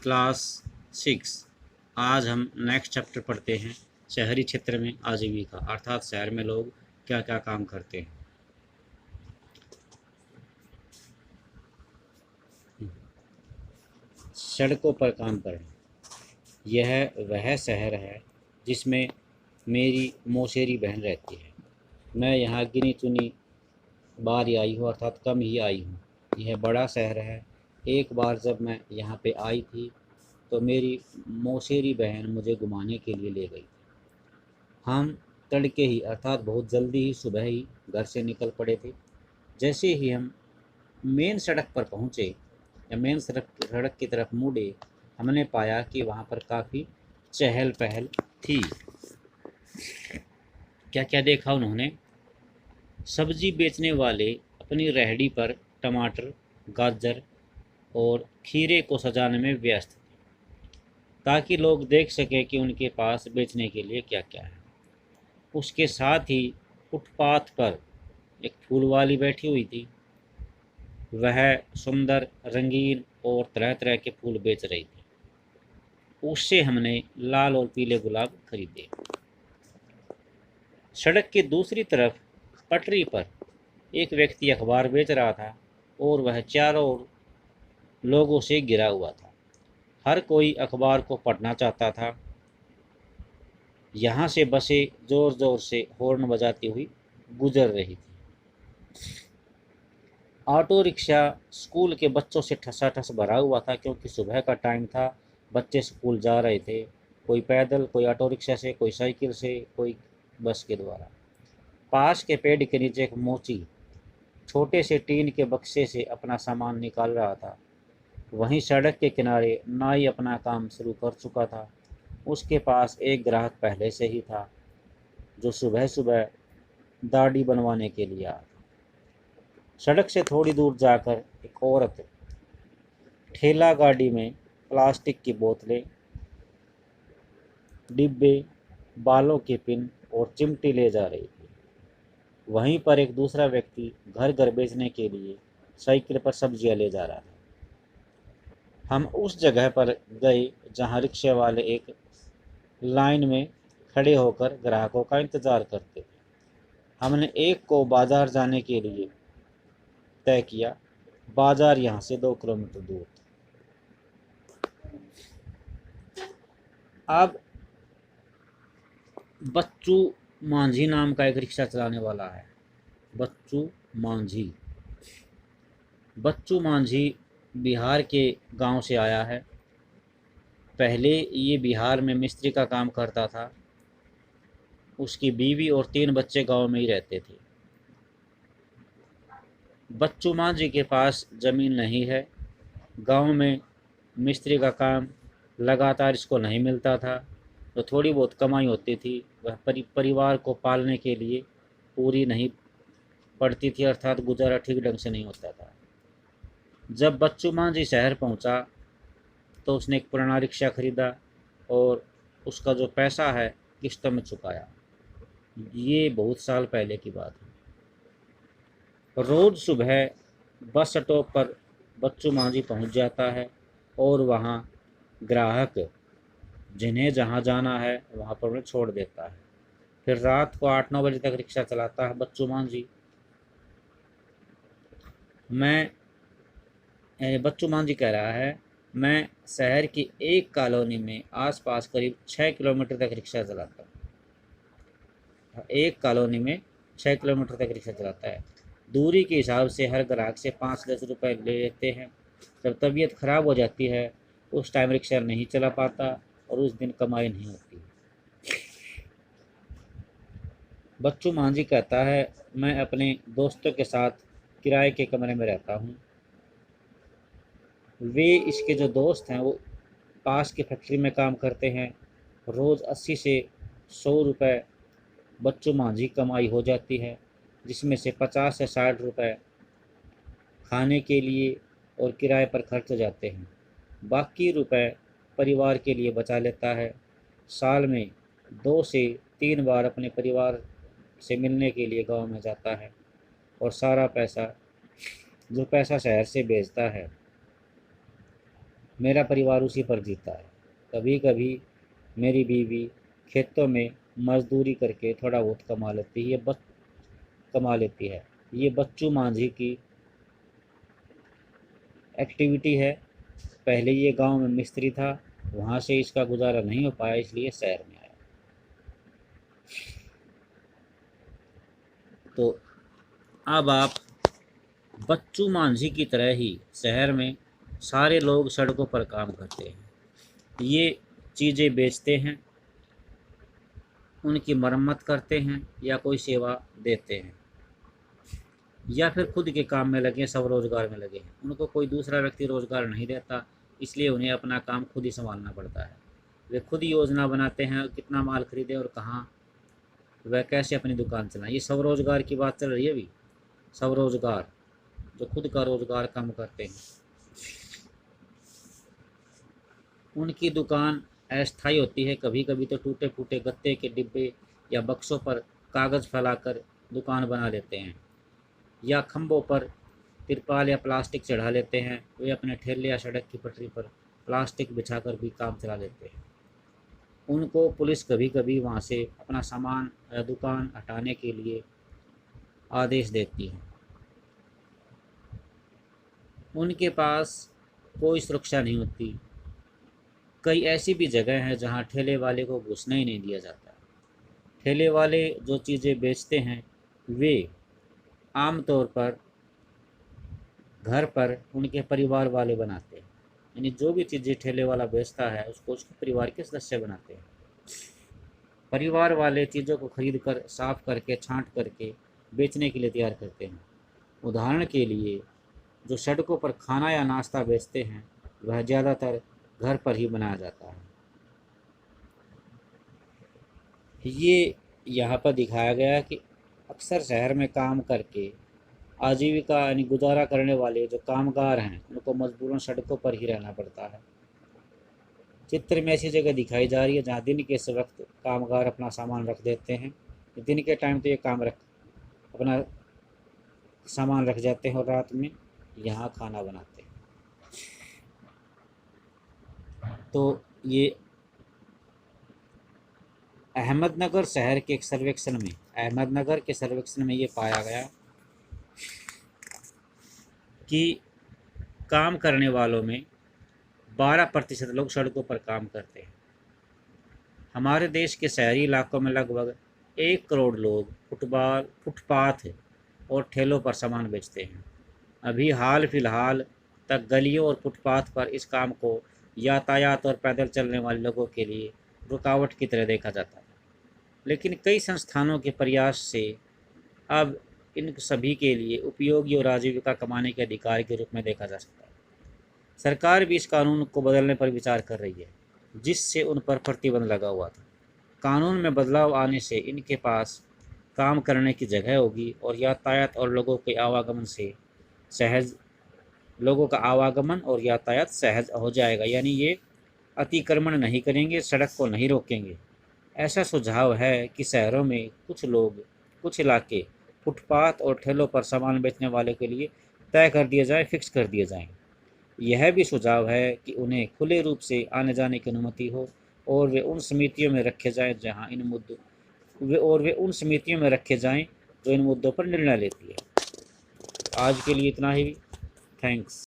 Class 6। आज हम next chapter पढ़ते हैं, शहरी क्षेत्र में आजीविका, अर्थात शहर में लोग क्या क्या काम करते हैं। सड़कों पर काम करें। यह वह शहर है जिसमें मेरी मौसेरी बहन रहती है। मैं यहाँ गिनी चुनी बार ही आई हूँ, अर्थात कम ही आई हूँ। यह बड़ा शहर है। एक बार जब मैं यहाँ पे आई थी तो मेरी मौसेरी बहन मुझे घुमाने के लिए ले गई। हम तड़के ही अर्थात बहुत जल्दी ही सुबह ही घर से निकल पड़े थे। जैसे ही हम मेन सड़क पर पहुँचे या मेन सड़क की तरफ मुड़े, हमने पाया कि वहाँ पर काफ़ी चहल पहल थी। क्या क्या देखा उन्होंने? सब्जी बेचने वाले अपनी रेहड़ी पर टमाटर, गाजर और खीरे को सजाने में व्यस्त थे, ताकि लोग देख सकें कि उनके पास बेचने के लिए क्या क्या है। उसके साथ ही फुटपाथ पर एक फूल वाली बैठी हुई थी। वह सुंदर, रंगीन और तरह तरह के फूल बेच रही थी। उससे हमने लाल और पीले गुलाब खरीदे। सड़क की दूसरी तरफ पटरी पर एक व्यक्ति अखबार बेच रहा था और वह चारों ओर लोगों से घिरा हुआ था। हर कोई अखबार को पढ़ना चाहता था। यहाँ से बसें ज़ोर ज़ोर से हॉर्न बजाती हुई गुजर रही थी। ऑटो रिक्शा स्कूल के बच्चों से ठसाठस भरा हुआ था, क्योंकि सुबह का टाइम था। बच्चे स्कूल जा रहे थे, कोई पैदल, कोई ऑटो रिक्शा से, कोई साइकिल से, कोई बस के द्वारा। पास के पेड़ के नीचे एक मोची छोटे से टीन के बक्से से अपना सामान निकाल रहा था। वहीं सड़क के किनारे नाई अपना काम शुरू कर चुका था। उसके पास एक ग्राहक पहले से ही था, जो सुबह सुबह दाढ़ी बनवाने के लिए आया। सड़क से थोड़ी दूर जाकर एक औरत ठेला गाड़ी में प्लास्टिक की बोतलें, डिब्बे, बालों के पिन और चिमटी ले जा रही थी। वहीं पर एक दूसरा व्यक्ति घर घर बेचने के लिए साइकिल पर सब्जियां ले जा रहा था। हम उस जगह पर गए जहां रिक्शे वाले एक लाइन में खड़े होकर ग्राहकों का इंतज़ार करते थे। हमने एक को बाजार जाने के लिए तय किया। बाजार यहाँ से 2 किलोमीटर दूर था। अब बच्चू मांझी नाम का एक रिक्शा चलाने वाला है। बच्चू मांझी। बच्चू मांझी बिहार के गांव से आया है। पहले ये बिहार में मिस्त्री का काम करता था। उसकी बीवी और 3 बच्चे गांव में ही रहते थे। बच्चू मांझी के पास ज़मीन नहीं है। गांव में मिस्त्री का काम लगातार इसको नहीं मिलता था, तो थोड़ी बहुत कमाई होती थी वह परिवार को पालने के लिए पूरी नहीं पड़ती थी, अर्थात गुजारा ठीक ढंग से नहीं होता था। जब बच्चू मांझी शहर पहुंचा तो उसने एक पुराना रिक्शा खरीदा और उसका जो पैसा है किस्तों में चुकाया। ये बहुत साल पहले की बात है। रोज़ सुबह बस स्टॉप पर बच्चू मांझी पहुंच जाता है और वहां ग्राहक जिन्हें जहां जाना है वहां पर उन्हें छोड़ देता है। फिर रात को 8-9 बजे तक रिक्शा चलाता है बच्चू मांझी। बच्चू मांझी कह रहा है, मैं शहर की एक कॉलोनी में आसपास करीब 6 किलोमीटर तक रिक्शा चलाता हूँ। एक कॉलोनी में 6 किलोमीटर तक रिक्शा चलाता है। दूरी के हिसाब से हर ग्राहक से 5-10 रुपये ले लेते हैं। जब तबीयत ख़राब हो जाती है उस टाइम रिक्शा नहीं चला पाता और उस दिन कमाई नहीं होती। बच्चू मांझी कहता है, मैं अपने दोस्तों के साथ किराए के कमरे में रहता हूँ। वे इसके जो दोस्त हैं वो पास की फैक्ट्री में काम करते हैं। रोज़ 80 से 100 रुपये बच्चू मांझी कमाई हो जाती है, जिसमें से 50 से 60 रुपये खाने के लिए और किराए पर खर्च जाते हैं। बाकी रुपए परिवार के लिए बचा लेता है। साल में 2 से 3 बार अपने परिवार से मिलने के लिए गांव में जाता है और सारा पैसा जो पैसा शहर से भेजता है मेरा परिवार उसी पर जीता है। कभी कभी मेरी बीवी खेतों में मजदूरी करके थोड़ा बहुत कमा लेती है। ये बच्चू मांझी की एक्टिविटी है। पहले ये गांव में मिस्त्री था, वहाँ से इसका गुजारा नहीं हो पाया, इसलिए शहर में आया। तो अब आप बच्चू मांझी की तरह ही शहर में सारे लोग सड़कों पर काम करते हैं। ये चीज़ें बेचते हैं, उनकी मरम्मत करते हैं या कोई सेवा देते हैं, या फिर खुद के काम में लगे, सब रोज़गार में लगे हैं। उनको कोई दूसरा व्यक्ति रोज़गार नहीं देता, इसलिए उन्हें अपना काम खुद ही संभालना पड़ता है। वे खुद ही योजना बनाते हैं कितना माल खरीदें और कहाँ वह कैसे अपनी दुकान चलाएं। ये स्वरोजगार की बात चल रही है अभी। स्वरोजगार, जो खुद का रोजगार काम करते हैं। उनकी दुकान अस्थायी होती है, कभी कभी तो टूटे फूटे गत्ते के डिब्बे या बक्सों पर कागज़ फैलाकर दुकान बना लेते हैं, या खंभों पर तिरपाल या प्लास्टिक चढ़ा लेते हैं। वे अपने ठेले या सड़क की पटरी पर प्लास्टिक बिछाकर भी काम चला लेते हैं। उनको पुलिस कभी कभी वहाँ से अपना सामान या दुकान हटाने के लिए आदेश देती है। उनके पास कोई सुरक्षा नहीं होती। कई ऐसी भी जगह हैं जहाँ ठेले वाले को घुसने ही नहीं दिया जाता। ठेले वाले जो चीज़ें बेचते हैं वे आमतौर पर घर पर उनके परिवार वाले बनाते हैं। यानी जो भी चीज़ें ठेले वाला बेचता है उसको उसके परिवार के सदस्य बनाते हैं। परिवार वाले चीज़ों को खरीद कर साफ करके छांट करके बेचने के लिए तैयार करते हैं। उदाहरण के लिए जो सड़कों पर खाना या नाश्ता बेचते हैं वह ज़्यादातर घर पर ही बनाया जाता है। ये यहाँ पर दिखाया गया है कि अक्सर शहर में काम करके आजीविका यानी गुजारा करने वाले जो कामगार हैं उनको मजबूरन सड़कों पर ही रहना पड़ता है। चित्र में ऐसी जगह दिखाई जा रही है जहाँ दिन के इस वक्त कामगार अपना सामान रख देते हैं। दिन के टाइम तो ये अपना सामान रख जाते हैं और रात में यहाँ खाना बनाते हैं। तो ये अहमदनगर शहर के एक सर्वेक्षण में, अहमदनगर के सर्वेक्षण में ये पाया गया कि काम करने वालों में 12% लोग सड़कों पर काम करते हैं। हमारे देश के शहरी इलाकों में लगभग 1 करोड़ लोग फुटपाथ और ठेलों पर सामान बेचते हैं। अभी हाल फिलहाल तक गलियों और फुटपाथ पर इस काम को यातायात और पैदल चलने वाले लोगों के लिए रुकावट की तरह देखा जाता है, लेकिन कई संस्थानों के प्रयास से अब इन सभी के लिए उपयोगी और आजीविका कमाने के अधिकार के रूप में देखा जा सकता है। सरकार भी इस कानून को बदलने पर विचार कर रही है, जिससे उन पर प्रतिबंध लगा हुआ था। कानून में बदलाव आने से इनके पास काम करने की जगह होगी और यातायात और लोगों का आवागमन और यातायात सहज हो जाएगा। यानी ये अतिक्रमण नहीं करेंगे, सड़क को नहीं रोकेंगे। ऐसा सुझाव है कि शहरों में कुछ इलाके फुटपाथ और ठेलों पर सामान बेचने वाले के लिए फिक्स कर दिए जाएं। यह भी सुझाव है कि उन्हें खुले रूप से आने जाने की अनुमति हो और वे उन समितियों में रखे जाएं जो इन मुद्दों पर निर्णय लेती है। आज के लिए इतना ही। थैंक्स।